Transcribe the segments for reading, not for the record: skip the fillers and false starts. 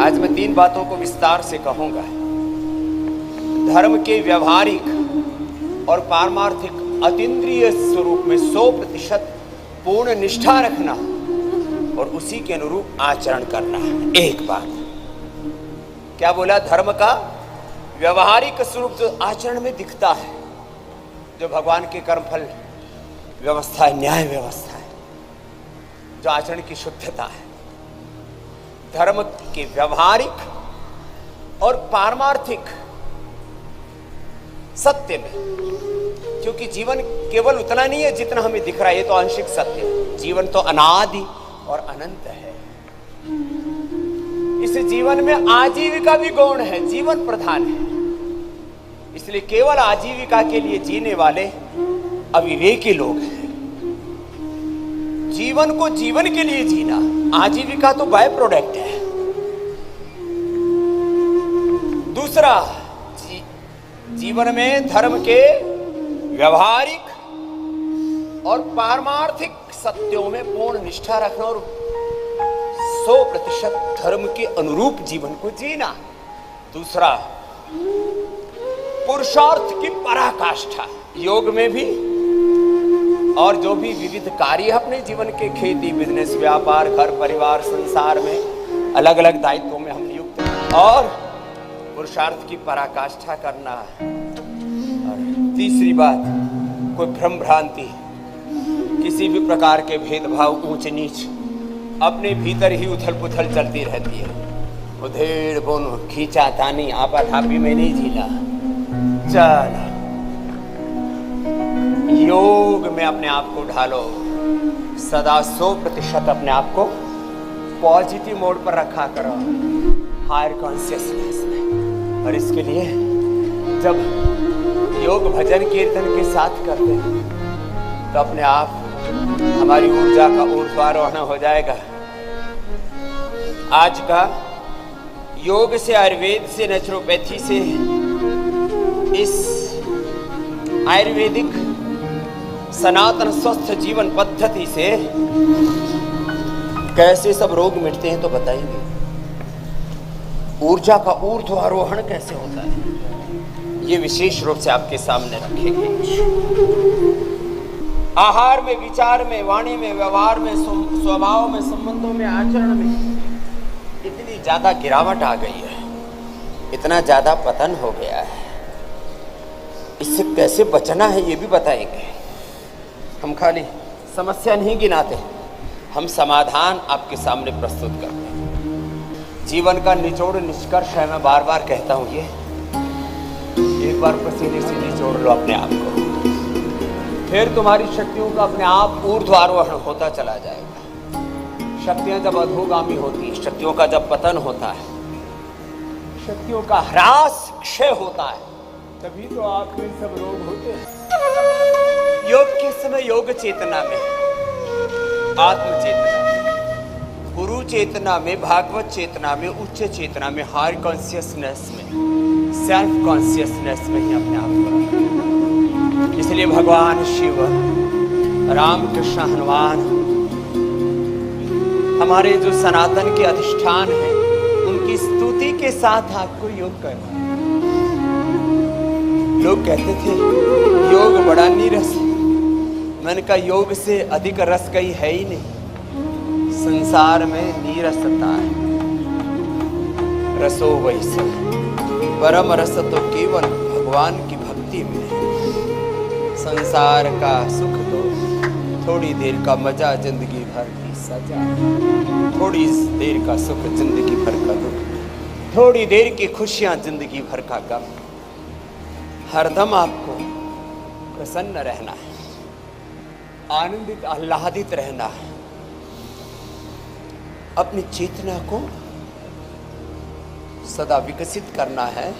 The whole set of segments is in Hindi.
आज मैं 3 बातों को विस्तार से कहूंगा। धर्म के व्यवहारिक और पारमार्थिक अतीन्द्रिय स्वरूप में 100% पूर्ण निष्ठा रखना और उसी के अनुरूप आचरण करना। एक बात क्या बोला? धर्म का व्यवहारिक स्वरूप जो आचरण में दिखता है, जो भगवान के कर्मफल व्यवस्था है, न्याय व्यवस्था है, जो आचरण की शुद्धता है, धर्म के व्यवहारिक और पारमार्थिक सत्य में। क्योंकि जीवन केवल उतना नहीं है जितना हमें दिख रहा है, ये तो आंशिक सत्य है। जीवन तो अनादि और अनंत है। इस जीवन में आजीविका भी गौण है, जीवन प्रधान है। इसलिए केवल आजीविका के लिए जीने वाले अविवेकी लोग हैं। जीवन को जीवन के लिए जीना, आजीविका तो बाय प्रोडक्ट है। दूसरा, जीवन में धर्म के व्यवहारिक और पारमार्थिक सत्यों में पूर्ण निष्ठा रखना और 100% धर्म के अनुरूप जीवन को जीना। दूसरा, पुरुषार्थ की पराकाष्ठा योग में भी, और जो भी विविध कार्य अपने जीवन के खेती, बिजनेस, व्यापार, घर परिवार, संसार में अलग अलग दायित्वों में हम नियुक्त हैं, और पुरुषार्थ की पराकाष्ठा करना। और तीसरी बात, कोई भ्रम भ्रांति, किसी भी प्रकार के भेदभाव, ऊंच नीच अपने भीतर ही उथल पुथल चलती रहती है। उधेड़ बुन खींचा तानी आपा थापी में नहीं जीना। चलो योग में अपने आप को ढालो, सदा 100% अपने आप को पॉजिटिव मोड पर रखा करो, हायर कॉन्शियसनेस में। और इसके लिए जब योग भजन कीर्तन के साथ करते हैं तो अपने आप हमारी ऊर्जा का ऊर्ध्वारोहण हो जाएगा। आज का योग से, आयुर्वेद से, नेचुरोपैथी से, इस आयुर्वेदिक सनातन स्वस्थ जीवन पद्धति से कैसे सब रोग मिटते हैं तो बताएंगे। ऊर्जा का ऊर्ध्वारोहण कैसे होता है, ये विशेष रूप से आपके सामने रखेंगे। आहार में, विचार में, वाणी में, व्यवहार में, स्वभाव में, संबंधों में, आचरण में इतनी ज्यादा गिरावट आ गई है, इतना ज्यादा पतन हो गया है। इससे कैसे बचना है ये भी बताएंगे। हम खाली समस्या नहीं गिनाते, हम समाधान आपके सामने प्रस्तुत करते हैं। जीवन का निचोड़ निष्कर्ष है, मैं बार बार कहता हूं, ये एक बार पसीने से निचोड़ लो अपने आप को, फिर तुम्हारी शक्तियों का अपने आप ऊर्ध्वारोहण होता चला जाएगा। शक्तियां जब अधोगामी होती, शक्तियों का जब पतन होता है, शक्तियों का ह्रास, क्षय होता है, तभी तो आप में सब रोग होते हैं। योग के समय योग चेतना में, आत्म चेतना में, गुरु चेतना में, भागवत चेतना में, उच्च चेतना में, हायर कॉन्शियसनेस में, सेल्फ कॉन्शियसनेस में ही अपने आप को। इसलिए भगवान शिव, रामकृष्ण, हनुमान, हमारे जो सनातन के अधिष्ठान हैं, उनकी स्तुति के साथ आपको योग करना। लोग कहते थे योग बड़ा नीरस है। मैंने कहा योग से अधिक रस कहीं है ही नहीं। संसार में नीरसता है, रसो वैसे परम रस तो केवल भगवान की भक्ति में है। संसार का सुख तो थोड़ी देर का मजा, जिंदगी भर की सजा। थोड़ी देर का सुख, जिंदगी भर का दुख। थोड़ी देर की खुशियां, जिंदगी भर का गम। हरदम आपको प्रसन्न रहना है, आनंदित आह्लादित रहना है। अपनी चेतना को सदा विकसित करना है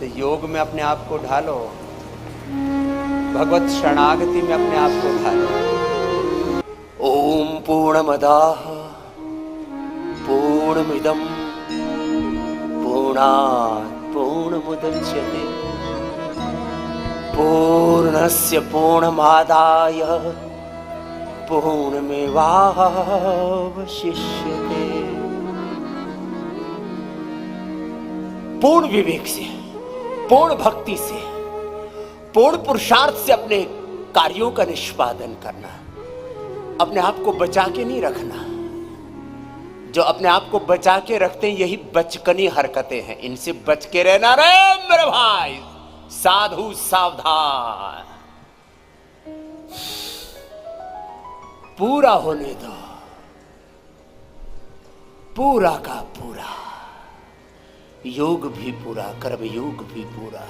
तो योग में अपने आप को ढालो, भगवत शरणागति में अपने आप को ढालो। ओम पूर्णमदाः पूर्णमिदं पूर्णात् पूर्णमुदच्यते पूर्णस्य पूर्णमादाय पूर्णमेवावशिष्यते। पूर्ण विवेक से, पूर्ण भक्ति से, पूर्ण पुरुषार्थ से अपने कार्यों का निष्पादन करना। अपने आप को बचा के नहीं रखना। जो अपने आप को बचा के रखते हैं यही बचकनी हरकतें हैं, इनसे बच के रहना रे मेरे भाई। साधु सावधान, पूरा होने दो, पूरा का पूरा, योग भी पूरा, कर्म योग भी पूरा,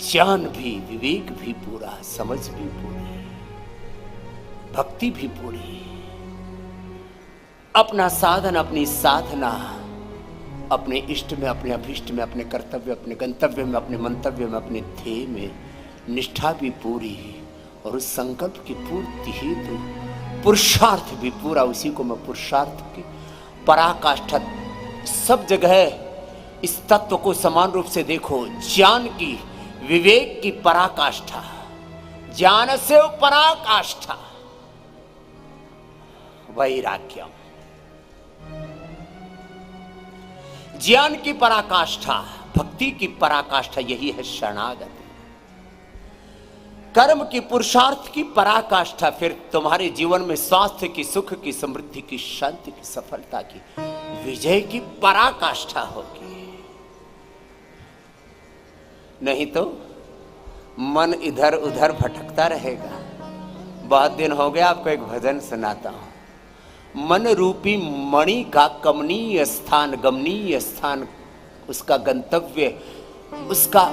ज्ञान भी, विवेक भी पूरा, समझ भी पूरी, भक्ति भी पूरी। अपना साधन, अपनी साधना, अपने इष्ट में, अपने अभिष्ट में, अपने कर्तव्य, अपने गंतव्य में, अपने मंतव्य में, अपने ध्येय में निष्ठा भी पूरी, और उस संकल्प की पूर्ति हेतु पुरुषार्थ भी पूरा। उसी को मैं पुरुषार्थ की पराकाष्ठा, सब जगह इस तत्व को समान रूप से देखो। ज्ञान की, विवेक की पराकाष्ठा, ज्ञान से पराकाष्ठा वैराग्यम। ज्ञान की पराकाष्ठा, भक्ति की पराकाष्ठा यही है शरणागति। कर्म की, पुरुषार्थ की पराकाष्ठा फिर तुम्हारे जीवन में स्वास्थ्य की, सुख की, समृद्धि की, शांति की, सफलता की, विजय की पराकाष्ठा होगी। नहीं तो मन इधर उधर भटकता रहेगा। बहुत दिन हो गया आपको एक भजन सुनाता हूं। मन रूपी मणि का कमनीय स्थान, गमनीय स्थान, उसका गंतव्य, उसका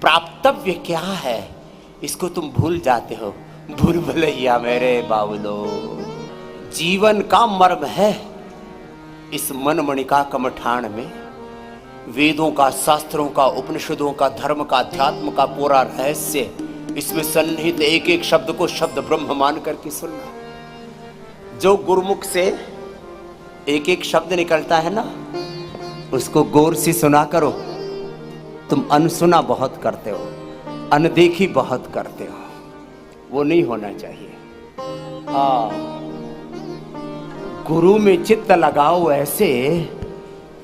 प्राप्तव्य क्या है, इसको तुम भूल जाते हो। भूल भुलैया मेरे बाबुलो, जीवन का मर्म है इस मन मणिका कमठान में। वेदों का, शास्त्रों का, उपनिषदों का, धर्म का, अध्यात्म का पूरा रहस्य इसमें सन्निहित। एक एक शब्द को शब्द ब्रह्म मान करके सुनना। जो गुरुमुख से एक एक शब्द निकलता है ना, उसको गौर से सुना करो। तुम अनसुना बहुत करते हो, अनदेखी बहुत करते हो, वो नहीं होना चाहिए। हाँ, गुरु में चित्त लगाओ ऐसे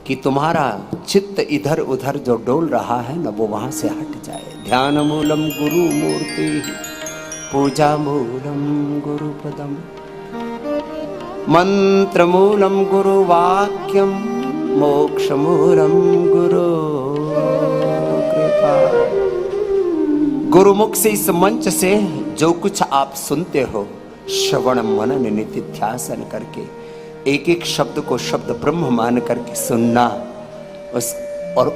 कि तुम्हारा चित्त इधर उधर जो डोल रहा है ना, वो वहां से हट जाए। ध्यान मूलम गुरु मूर्ति, पूजा मूलम गुरु पदम, मंत्र मूलम गुरु वाक्यम, मोक्ष मूलम गुरु कृपा। गुरुमुख से, इस मंच से जो कुछ आप सुनते हो, श्रवण मनन निधिध्यासन करके एक एक शब्द को शब्द ब्रह्म मान करके सुनना, और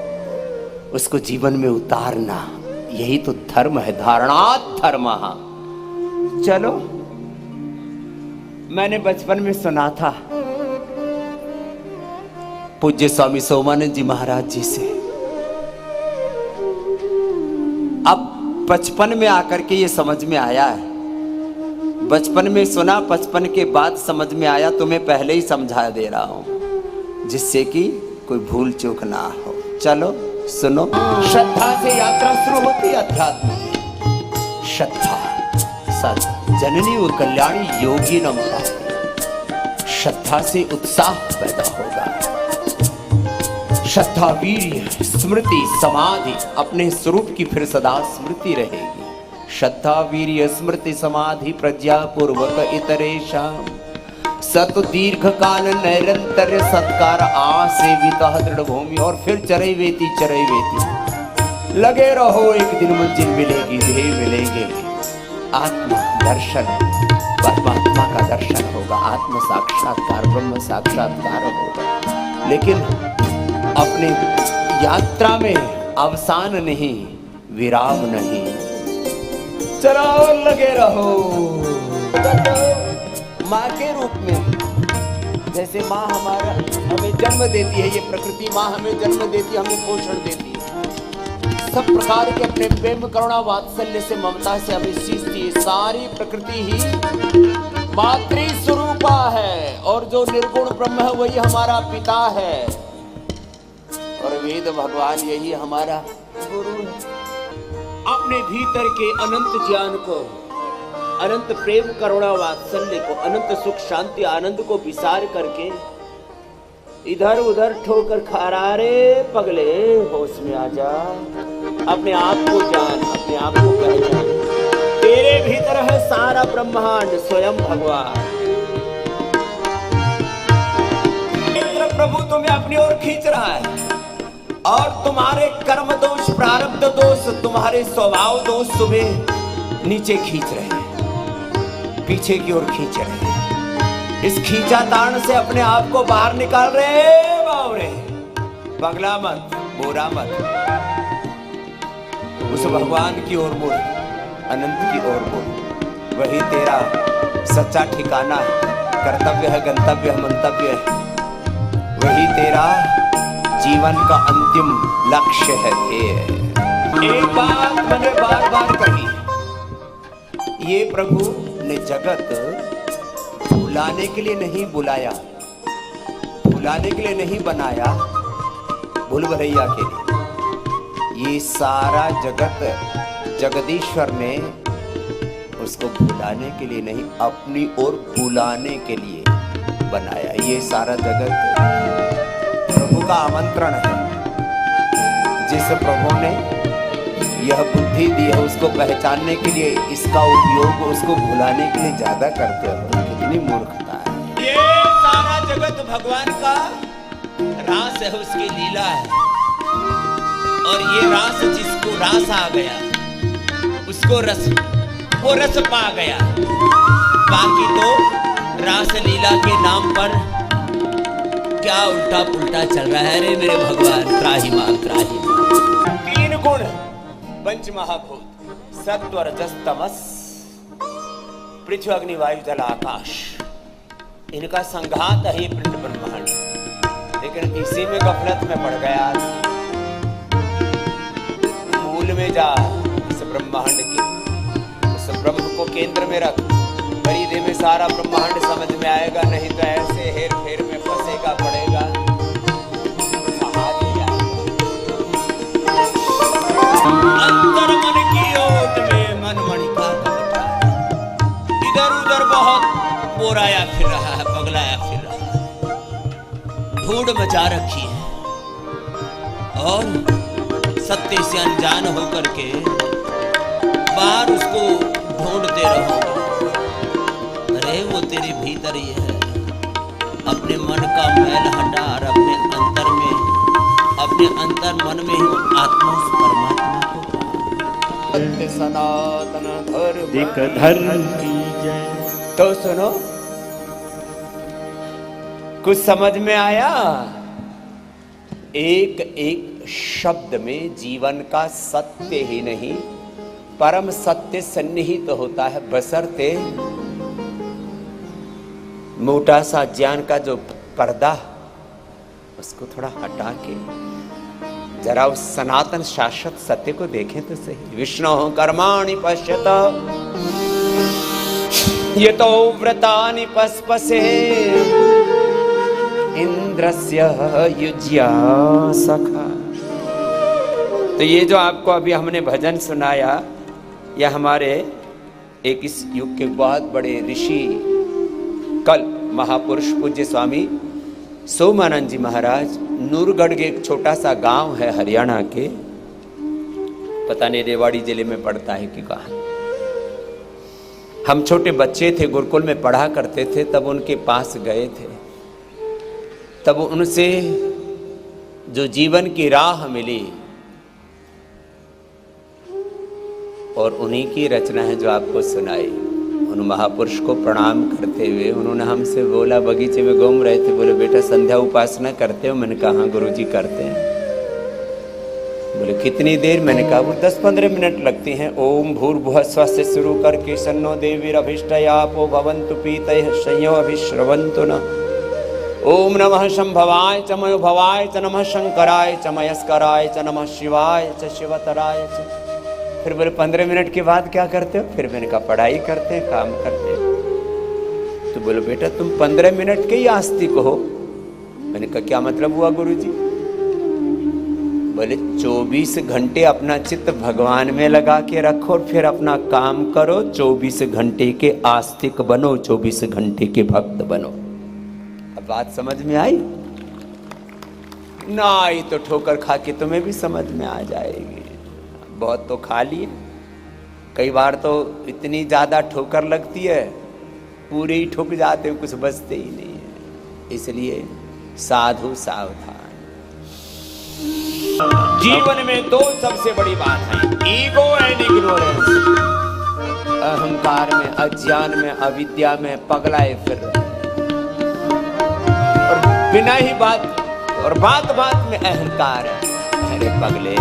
उसको जीवन में उतारना, यही तो धर्म है। धारणात् धर्मः। चलो, मैंने बचपन में सुना था पूज्य स्वामी सोमानंद जी महाराज जी से। अब बचपन में आकर के ये समझ में आया है। बचपन में सुना, बचपन के बाद समझ में आया, तुम्हें पहले ही समझा दे रहा हूं, जिससे कि कोई भूल चूक ना हो। चलो सुनो। श्रद्धा से यात्रा शुरू होती है अध्यात्म की। श्रद्धा सत जननी व कल्याणी योगी नम। श्रद्धा से उत्साह पैदा होगा। श्रद्धा, वीर्य, स्मृति, समाधि, अपने स्वरूप की फिर सदा स्मृति रहेगी। श्रद्धा, वीर्य, स्मृति, समाधि, प्रज्ञा पूर्वक इतरेषाम सत दीर्घ काल निरंतर सत्कार आसेविता दृढ़ भूमि। और फिर चरई वेती लगे रहो, एक दिन मंजिल मिलेगी, ध्येय मिलेंगे। आत्म दर्शन, परमात्मा का दर्शन होगा, आत्म साक्षात्कार, ब्रह्म साक्षात्कार होगा। लेकिन अपने यात्रा में अवसान नहीं, विराम नहीं। चलो लगे रहो। माँ के रूप में, जैसे माँ हमारा हमें जन्म देती है, ये प्रकृति माँ हमें जन्म देती है, हमें पोषण देती है, सब प्रकार के अपने प्रेम, करुणा, वात्सल्य से, ममता से हमें सींचती है। सारी प्रकृति ही मातृ स्वरूपा है, और जो निर्गुण ब्रह्म है वही हमारा पिता है, और वेद भगवान यही हमारा गुरु है। अपने भीतर के अनंत ज्ञान को, अनंत प्रेम, करुणा, वात्सल्य को, अनंत सुख, शांति, आनंद को विसार करके इधर उधर ठोकर खा रहा रे पगले, होश में आ जा, अपने आप को जान, अपने आप को पहचान। तेरे भीतर है सारा ब्रह्मांड, स्वयं भगवान। प्रभु तुम्हें अपनी ओर खींच रहा है और तुम्हारे कर्म दोष, प्रारब्ध दोष, तुम्हारे स्वभाव दोष तुम्हें नीचे खींच रहे हैं, पीछे की ओर खींच रहे हैं। इस खींचा ताण से अपने आप को बाहर निकाल रहे बावरे। पगला मत, बोरा मत, उस भगवान की ओर मुड़, अनंत की ओर मुड़। वही तेरा सच्चा ठिकाना है, कर्तव्य है, गंतव्य है, मंतव्य है। वही तेरा जीवन का अंतिम लक्ष्य है। एक बात मैंने बार बार कही, ये प्रभु ने जगत भुलाने के लिए नहीं बुलाया, भुलाने के लिए नहीं बनाया, भूल भुलैया के लिए। ये सारा जगत जगदीश्वर ने उसको भुलाने के लिए नहीं, अपनी ओर बुलाने के लिए बनाया। ये सारा जगत प्रभु का आमंत्रण है। जिस प्रभु ने यह बुद्धि दी है उसको पहचानने के लिए, इसका उपयोग उसको भुलाने के लिए ज्यादा करते हो, कितनी मूर्खता है। ये सारा जगत भगवान का रास है, उसकी लीला है। और ये रास, जिसको रास आ गया उसको रस, वो रस पा गया। बाकी तो रास लीला के नाम पर क्या उल्टा पुल्टा चल रहा है रे मेरे भगवान। त्राही मां, त्राही मां। तीन गुण, पंच महाभूत, सत्व रजस तमस, पृथ्वी अग्नि वायु जल आकाश, इनका संघात है ये पिंड ब्रह्मांड। लेकिन इसी में गफलत में पड़ गया। मूल में जा, इस ब्रह्मांड की, उस ब्रह्म को केंद्र में रख, परिधि में सारा ब्रह्मांड समझ में आएगा। नहीं तो ऐसे हेर फेर में फंसेगा, पड़ेगा, अंतर मन की ओट में मन मणिका इधर उधर बहुत बोराया फिर रहा है, पगलाया फिर रहा है, धूड़ मचा रखी है। और सत्य से अनजान होकर के बाहर उसको ढूंढते रहो। अरे वो तेरे भीतर ही है। अपने मन का मैल हटा और अपने अंतर में, अपने अंतर मन में ही आत्मा से परमात्मा को। सनातन धर्म की जय। तो सुनो, कुछ समझ में आया? एक एक शब्द में जीवन का सत्य ही नहीं, परम सत्य सन्निहित होता है। बशर्ते मोटा सा ज्ञान का जो पर्दा, उसको थोड़ा हटा के जरा उस सनातन शाश्वत सत्य को देखें तो सही। विष्णु कर्माणि पश्यत यतो व्रतानि पस्पसे इंद्रस्य युज्या सखा। तो ये जो आपको अभी हमने भजन सुनाया, यह हमारे एक इस युग के बहुत बड़े ऋषि, कल महापुरुष पूज्य स्वामी सोमानंद जी महाराज, नूरगढ़ के एक छोटा सा गांव है हरियाणा के, पता नहीं रेवाड़ी जिले में पड़ता है कि कहाँ। हम छोटे बच्चे थे, गुरुकुल में पढ़ा करते थे, तब उनके पास गए थे। तब उनसे जो जीवन की राह मिली और उन्हीं की रचना है जो आपको सुनाई। उन महापुरुष को प्रणाम करते हुए उन्होंने हमसे बोला, बगीचे में घूम रहे थे, बोले बेटा संध्या उपासना करते हो? मैंने कहा हाँ गुरुजी करते हैं। बोले कितनी देर? मैंने कहा वो 10-15 मिनट लगती हैं। ओम भूर्भुवः स्वः से शुरू करके सन्नो देवीरभीष्टयापो भवन्तु पीतयः संयो अभिश्रवन्तु न। ओम नमः शंभवाय च मयोभवाय च नमः शंकराय च मयस्कराय च नमः शिवाय च शिवतराय च। फिर बोले 15 मिनट के बाद क्या करते हो? फिर मैंने कहा पढ़ाई करते हैं, काम करते हैं। तो बोलो बेटा तुम 15 मिनट के ही आस्तिक हो। मैंने कहा क्या मतलब हुआ गुरुजी? बोले 24 घंटे अपना चित्त भगवान में लगा के रखो, फिर अपना काम करो। 24 घंटे के आस्तिक बनो, 24 घंटे के भक्त बनो। अब बात समझ में आई? ना आई तो ठोकर खा के तुम्हें भी समझ में आ जाएगी। बहुत तो खा लिए, कई बार तो इतनी ज्यादा ठोकर लगती है पूरे ही ठुक जाते हैं, कुछ बचते ही नहीं है। इसलिए साधु सावधान। जीवन में दो सबसे बड़ी बात है, ईगो एंड इग्नोरेंस। अहंकार में, अज्ञान में, अविद्या में पगलाए फिर रहे और बिना ही बात और बात बात में अहंकार है। अरे पगले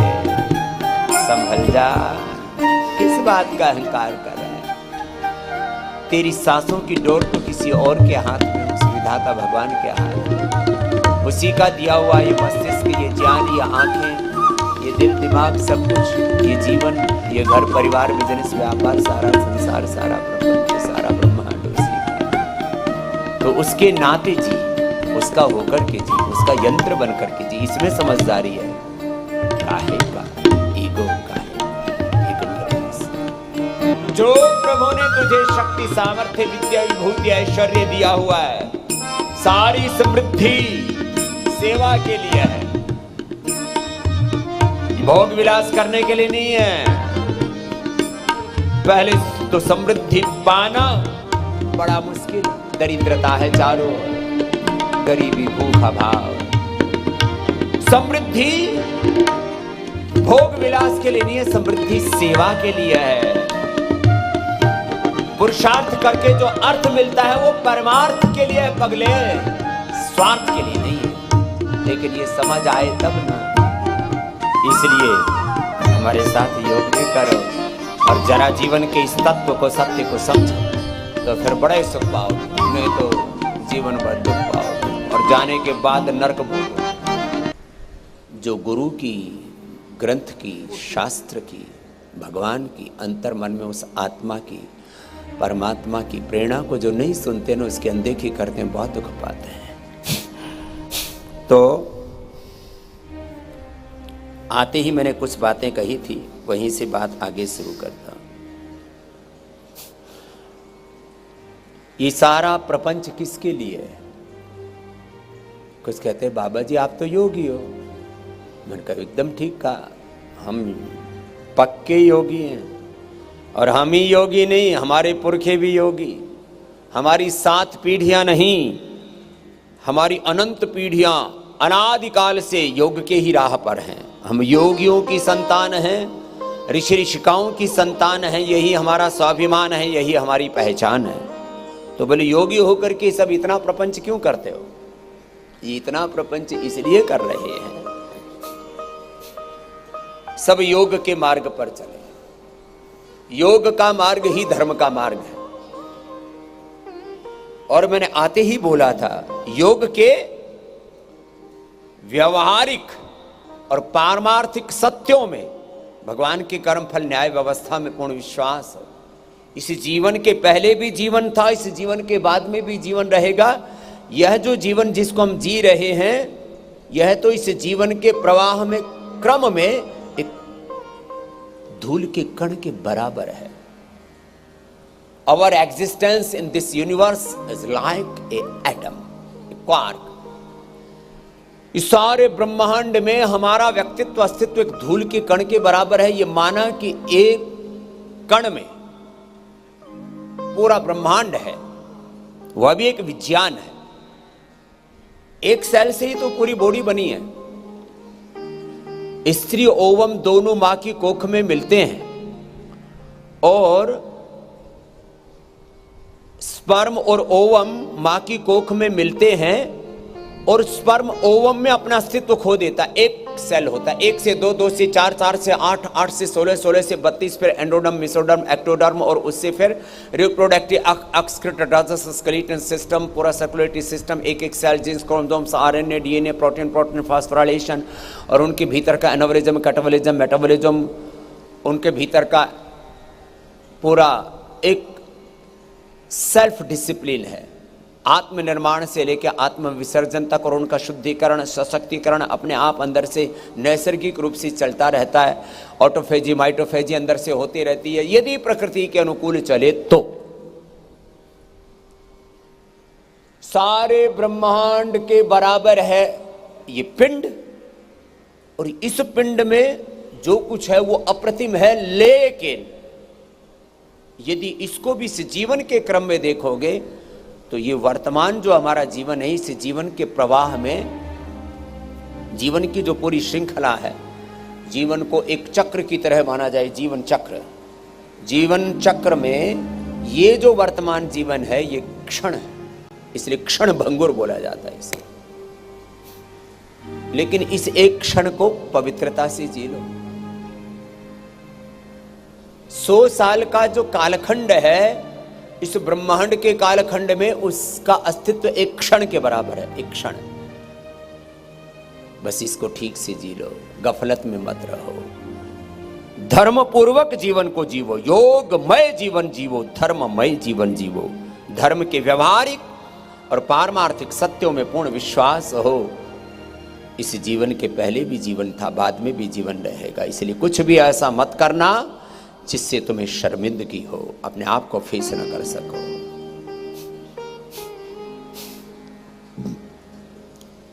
संभल जा, किस बात का अहंकार कर रहे हैं? तेरी सांसों की डोर तो किसी और के हाथ में, उस विधाता भगवान के हाथ में। उसी का दिया हुआ ये मस्तिष्क, ये ज्ञान, ये आंखें, ये दिल दिमाग, सब कुछ, ये जीवन, ये घर परिवार, बिजनेस, व्यापार, सारा संसार, सारा प्रपंच, सारा ब्रह्मांड उसी का। तो उसके नाते जी, उसका होकर के जी, उसका यंत्र बनकर के जी। इसमें समझदारी है। काहे का ईगो का जो प्रभु ने तुझे शक्ति, सामर्थ्य, विद्या, विभूति, ऐश्वर्य दिया हुआ है, सारी समृद्धि सेवा के लिए है, भोग विलास करने के लिए नहीं है। पहले तो समृद्धि पाना बड़ा मुश्किल, दरिद्रता है चारों, गरीबी, भूखा भाव। समृद्धि भोग विलास के लिए नहीं है, समृद्धि सेवा के लिए है। पुरुषार्थ करके जो अर्थ मिलता है वो परमार्थ के लिए है पगले, स्वार्थ के लिए नहीं है। लेकिन ये समझ आए तब ना, इसलिए हमारे साथ योग भी करो और जरा जीवन के इस तत्व को, सत्य को समझो, तो फिर बड़े सुख पाओगे। नहीं तो जीवन भर दुख पाओगे और जाने के बाद नरक भोगोगे। जो गुरु की, ग्रंथ की, शास्त्र की, भगवान की, अंतर मन में उस आत्मा की, परमात्मा की प्रेरणा को जो नहीं सुनते ना, उसकी अनदेखी करते हैं, बहुत दुख पाते हैं। तो आते ही मैंने कुछ बातें कही थी, वहीं से बात आगे शुरू करता हूं। ये सारा प्रपंच किसके लिए है? कुछ कहते हैं बाबा जी आप तो योगी हो। मैंने कहा एकदम ठीक कहा, हम पक्के योगी हैं। और हम ही योगी नहीं, हमारे पुरखे भी योगी। हमारी 7 पीढ़ियां नहीं, हमारी अनंत पीढ़ियां अनादिकाल से योग के ही राह पर हैं। हम योगियों की संतान हैं, ऋषि ऋषिकाओं की संतान हैं। यही हमारा स्वाभिमान है, यही हमारी पहचान है। तो बोले योगी होकर के सब इतना प्रपंच क्यों करते हो? ये इतना प्रपंच इसलिए कर रहे हैं सब योग के मार्ग पर चले। योग का मार्ग ही धर्म का मार्ग है। और मैंने आते ही बोला था, योग के व्यवहारिक और पारमार्थिक सत्यों में भगवान के कर्मफल न्याय व्यवस्था में पूर्ण विश्वास है। इस जीवन के पहले भी जीवन था, इस जीवन के बाद में भी जीवन रहेगा। यह जो जीवन जिसको हम जी रहे हैं, यह तो इस जीवन के प्रवाह में, क्रम में एक धूल के कण के बराबर है। Our existence in this universe is like a atom, a quark. इस सारे ब्रह्मांड में हमारा व्यक्तित्व, अस्तित्व एक धूल के कण के बराबर है। ये माना कि एक कण में पूरा ब्रह्मांड है, वह भी एक विज्ञान है। एक सेल से ही तो पूरी बॉडी बनी है। स्त्री ओवम दोनों मां की कोख में मिलते हैं और स्पर्म और ओवम मां की कोख में मिलते हैं और स्पर्म ओवम में अपना अस्तित्व खो देता है। एक सेल होता है, 1 से 2, 2 से 4, 4 से 8, 8 से 16, 16 से 32, फिर एंडोडर्म, मेसोडर्म, एक्टोडर्म और उससे फिर रिप्रोडक्टिव एक्सक्रीटोडाइजेशन स्केलेटन सिस्टम, पूरा सर्कुलेटरी सिस्टम, एक एक cell, genes, chromosomes, RNA, DNA, protein, protein phosphorylation और उनके भीतर का एनाबॉलिज्म, कैटाबॉलिज्म, मेटाबॉलिज्म, उनके भीतर का पूरा एक सेल्फ डिसिप्लिन है। आत्मनिर्माण से लेकर आत्म विसर्जन तक और उनका शुद्धिकरण, सशक्तिकरण अपने आप अंदर से नैसर्गिक रूप से चलता रहता है। ऑटोफेजी, माइटोफेजी अंदर से होती रहती है, यदि प्रकृति के अनुकूल चले तो। सारे ब्रह्मांड के बराबर है ये पिंड और इस पिंड में जो कुछ है वो अप्रतिम है, लेकिन यदि इसको भी इस जीवन के क्रम में देखोगे तो ये वर्तमान जो हमारा जीवन है, इस जीवन के प्रवाह में, जीवन की जो पूरी श्रृंखला है, जीवन को एक चक्र की तरह माना जाए, जीवन चक्र, जीवन चक्र में ये जो वर्तमान जीवन है ये क्षण है, इसलिए क्षण भंगुर बोला जाता है इसे। लेकिन इस एक क्षण को पवित्रता से जी लो। 100 साल का जो कालखंड है, इस ब्रह्मांड के कालखंड में उसका अस्तित्व एक क्षण के बराबर है, एक क्षण। बस इसको ठीक से जी लो, गफलत में मत रहो। धर्म पूर्वक जीवन को जीवो, योगमय जीवन जीवो, धर्ममय जीवन जीवो। धर्म के व्यवहारिक और पारमार्थिक सत्यों में पूर्ण विश्वास हो। इस जीवन के पहले भी जीवन था, बाद में भी जीवन रहेगा, इसलिए कुछ भी ऐसा मत करना जिससे तुम्हें शर्मिंदगी हो, अपने आप को फेस न कर सको।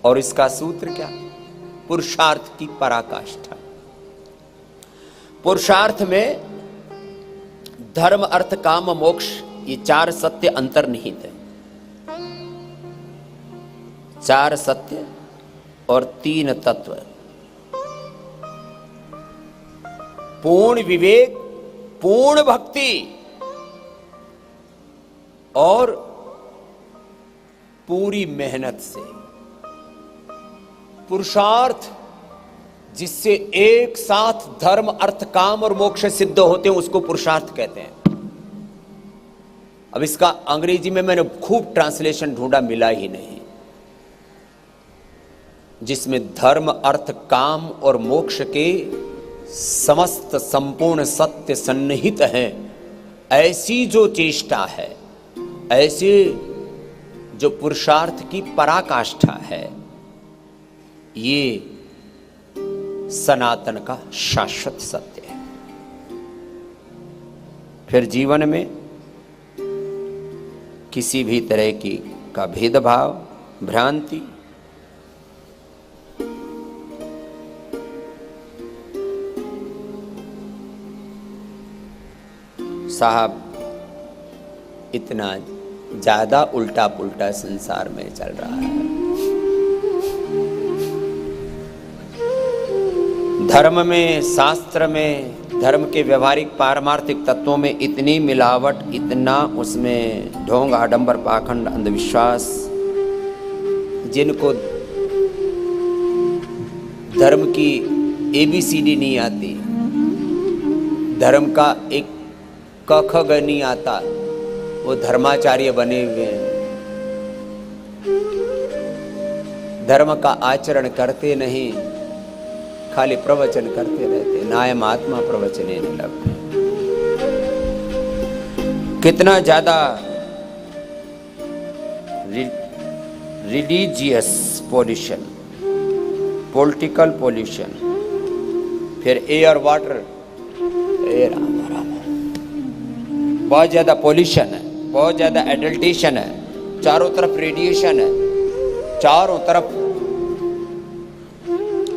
और इसका सूत्र क्या? पुरुषार्थ की पराकाष्ठा। पुरुषार्थ में धर्म, अर्थ, काम, मोक्ष, ये 4 सत्य अंतर्निहित है। 4 सत्य और 3 तत्व। पूर्ण विवेक, पूर्ण भक्ति और पूरी मेहनत से। पुरुषार्थ जिससे एक साथ धर्म, अर्थ, काम और मोक्ष सिद्ध होते हैं, उसको पुरुषार्थ कहते हैं। अब इसका अंग्रेजी में मैंने खूब ट्रांसलेशन ढूंढा, मिला ही नहीं, जिसमें धर्म, अर्थ, काम और मोक्ष के समस्त संपूर्ण सत्य सन्निहित हैं। ऐसी जो चेष्टा है, ऐसे जो पुरुषार्थ की पराकाष्ठा है, ये सनातन का शाश्वत सत्य है। फिर जीवन में किसी भी तरह की का भेदभाव, भ्रांति, साहब इतना ज्यादा उल्टा पुल्टा संसार में चल रहा है। धर्म में, शास्त्र में, धर्म के व्यवहारिक पारमार्थिक तत्वों में इतनी मिलावट, इतना उसमें ढोंग, आडंबर, पाखंड, अंधविश्वास, जिनको धर्म की ABCD नहीं आती, धर्म का एक क ख ग नहीं आता, वो धर्माचार्य बने हुए हैं। धर्म का आचरण करते नहीं, खाली प्रवचन करते रहते। नायम आत्मा प्रवचने न लभते। कितना ज्यादा रिलीजियस पॉल्यूशन, पॉलिटिकल पॉल्यूशन, फिर एयर, वाटर, एयर, बहुत ज्यादा पॉल्यूशन है, बहुत ज्यादा एडल्टेशन है, चारों तरफ रेडिएशन है, चारों तरफ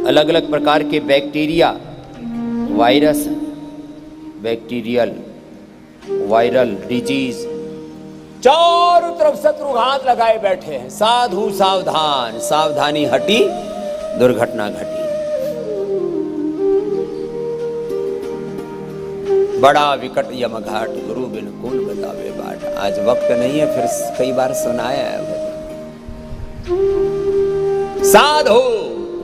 अलग अलग प्रकार के bacteria, virus, bacterial, viral disease, चारों तरफ शत्रुघात लगाए बैठे हैं। साधु सावधान, सावधानी हटी, दुर्घटना घटी। बड़ा विकट यमघाट, गुरु बिन कौन बतावे बाट। आज वक्त नहीं है, फिर कई बार सुनाया है। साधो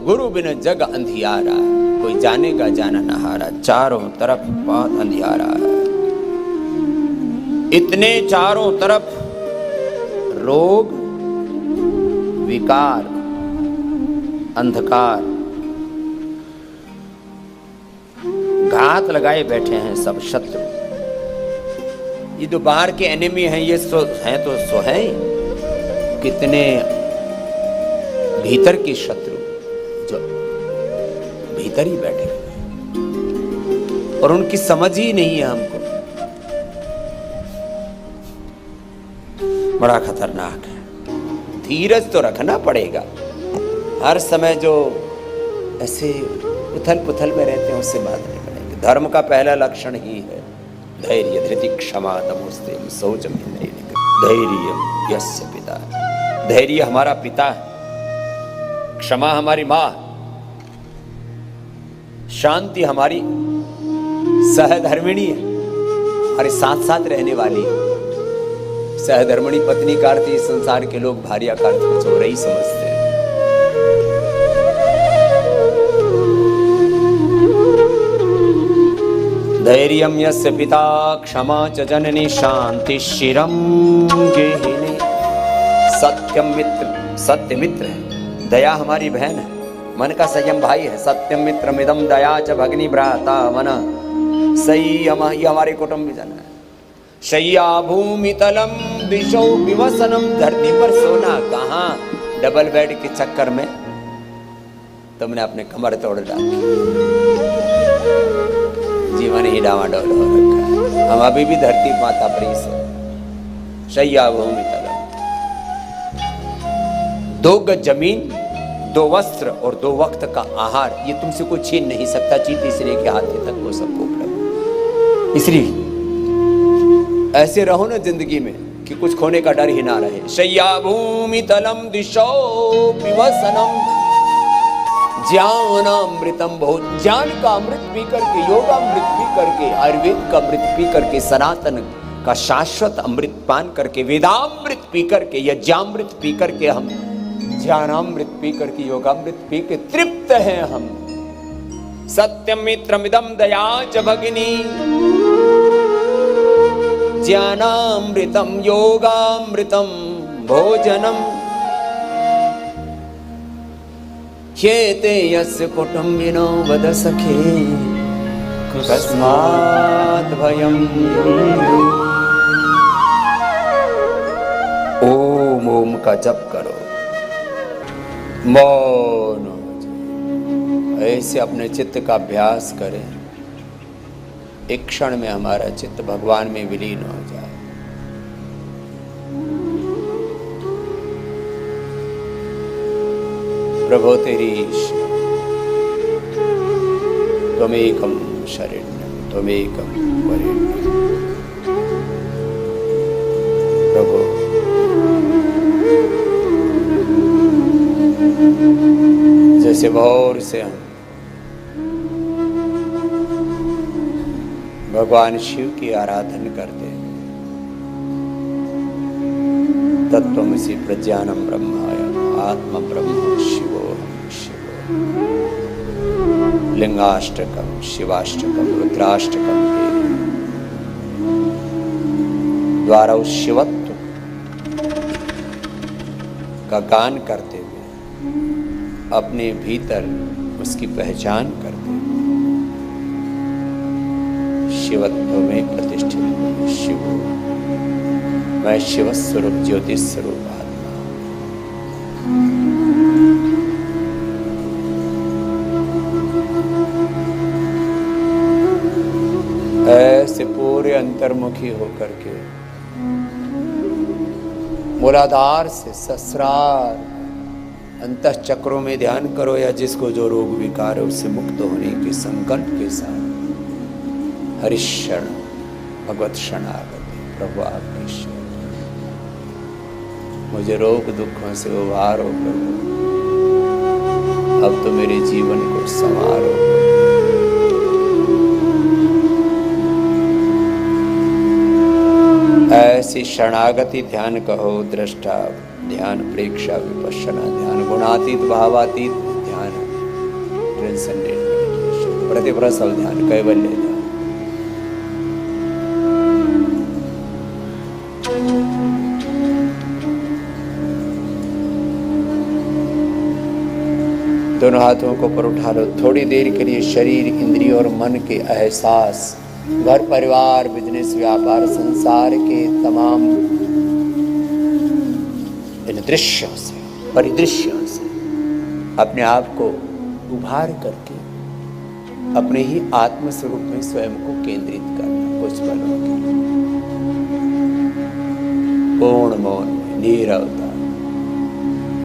गुरु बिन जग अंधियारा, कोई जानेगा जाना नहारा। चारों तरफ बहुत अंधियारा है, इतने चारों तरफ रोग, विकार, अंधकार, घात लगाए बैठे हैं सब शत्रु। ये जो बाहर के एनिमी हैं, ये हैं तो सो हैं, कितने भीतर के शत्रु जो भीतर ही बैठे और उनकी समझ ही नहीं है हमको। बड़ा खतरनाक है। धीरज तो रखना पड़ेगा। हर समय जो ऐसे उथल पुथल में रहते हैं, उससे बात नहीं बनेगी। धर्म का पहला लक्षण ही है धैर्य, धृति, क्षमा, दमोस्ते, शौचम, धैर्य यस्य पिता। धैर्य हमारा पिता है, क्षमा हमारी माँ, शांति हमारी सहधर्मिणी है, हमारे साथ साथ रहने वाली है। सहधर्मिणी पत्नी का अर्थ इस संसार के लोग भार्या का अर्थ कुछ और ही समझते हैं। धैर्यं यस्य पिता क्षमा च जननी शांति शिरम गेहिनी। सत्यम मित्र, सत्य मित्र है, दया हमारी बहन है, मन का संयम भाई है। सत्यम मित्र मिदम दया च भगनी भ्राता मन संयम, ये हमारे कुटुंबीजन है। शय्या भूमि तलम दिशो विवसनम, धरती पर सोना कहाँ, डबल बेड के चक्कर में तुमने अपने कमर तोड़ डाली, जीवन ही डामाडोल हो रखा है। हम अभी भी धरती माता पर ही से। शय्या भूमि तलम, 2 गज जमीन, 2 वस्त्र और 2 वक्त का आहार, ये तुमसे कोई छीन नहीं सकता। चींटी से लेके हाथी तक वो सबको उपलब्ध। इसलिए ऐसे रहो ना जिंदगी में कि कुछ खोने का डर ही ना रहे। शय्या भूमि तलम दिशो विवसनम, ज्ञानामृतम, बहुत ज्ञान का अमृत पी करके, योगामृत पी करके, आयुर्वेद का अमृत पी करके, सनातन का शाश्वत अमृत पान करके, वेदामृत पी करके, यज्ञामृत पी करके, हम ज्ञानामृत पी करके, योगामृत पी के तृप्त हैं हम। सत्यम मित्रमिदम दया च भगिनी, ज्ञानामृतम योगामृतम भोजनम, ह्येते यस्य कुटुम्बिनो वद सखे कस्मात् भयम्। ओम ओम का जप करो, मौन हो जाए, ऐसे अपने चित्त का अभ्यास करें। एक क्षण में हमारा चित्त भगवान में विलीन हो जाए। प्रभो तेरी त्वमेकं शरण्यं त्वमेकं वरेण्यं। प्रभु जैसे भोर से हम भगवान शिव की आराधना करते हैं, तत्त्वमसि प्रज्ञानम ब्रह्माय आत्मा ब्रह्म शिवोहम शिवो। लिंगाष्टकम, शिवाष्टकम, रुद्राष्टकम के द्वारा उस शिवत्व का गान करते हुए अपने भीतर उसकी पहचान करते हुए शिवत्व में प्रतिष्ठित शिव, मैं शिव स्वरूप ज्योति स्वरूप आत्मा। ऐसे पूरे अंतर्मुखी होकर के मूलाधार से सहस्रार अंतः चक्रों में ध्यान करो, या जिसको जो रोग विकार है उससे मुक्त होने के संकल्प के साथ हरिशरण भगवत शरणागति। प्रभु आपकी शरण, मुझे रोग दुखों से उबारो प्रभु, अब तो मेरे जीवन को संवारो। ऐसी शरणागति ध्यान कहो, दृष्टा ध्यान, प्रेक्षा विपश्यना ध्यान, गुणातीत भावातीत ध्यान, ट्रांसेंडेंट मेडिटेशन, प्रतिप्रसल ध्यान, कैवल्य ध्यान। दोनों हाथों को ऊपर उठा लो। थोड़ी देर के लिए शरीर, इंद्रिय और मन के एहसास, घर परिवार, बिजनेस, व्यापार, संसार के तमाम इन दृश्यों से, परिदृश्यों से अपने आप को उभार करके अपने ही आत्म स्वरूप में स्वयं को केंद्रित करना। कुछ पलों के पूर्ण मौन में, नीरवता,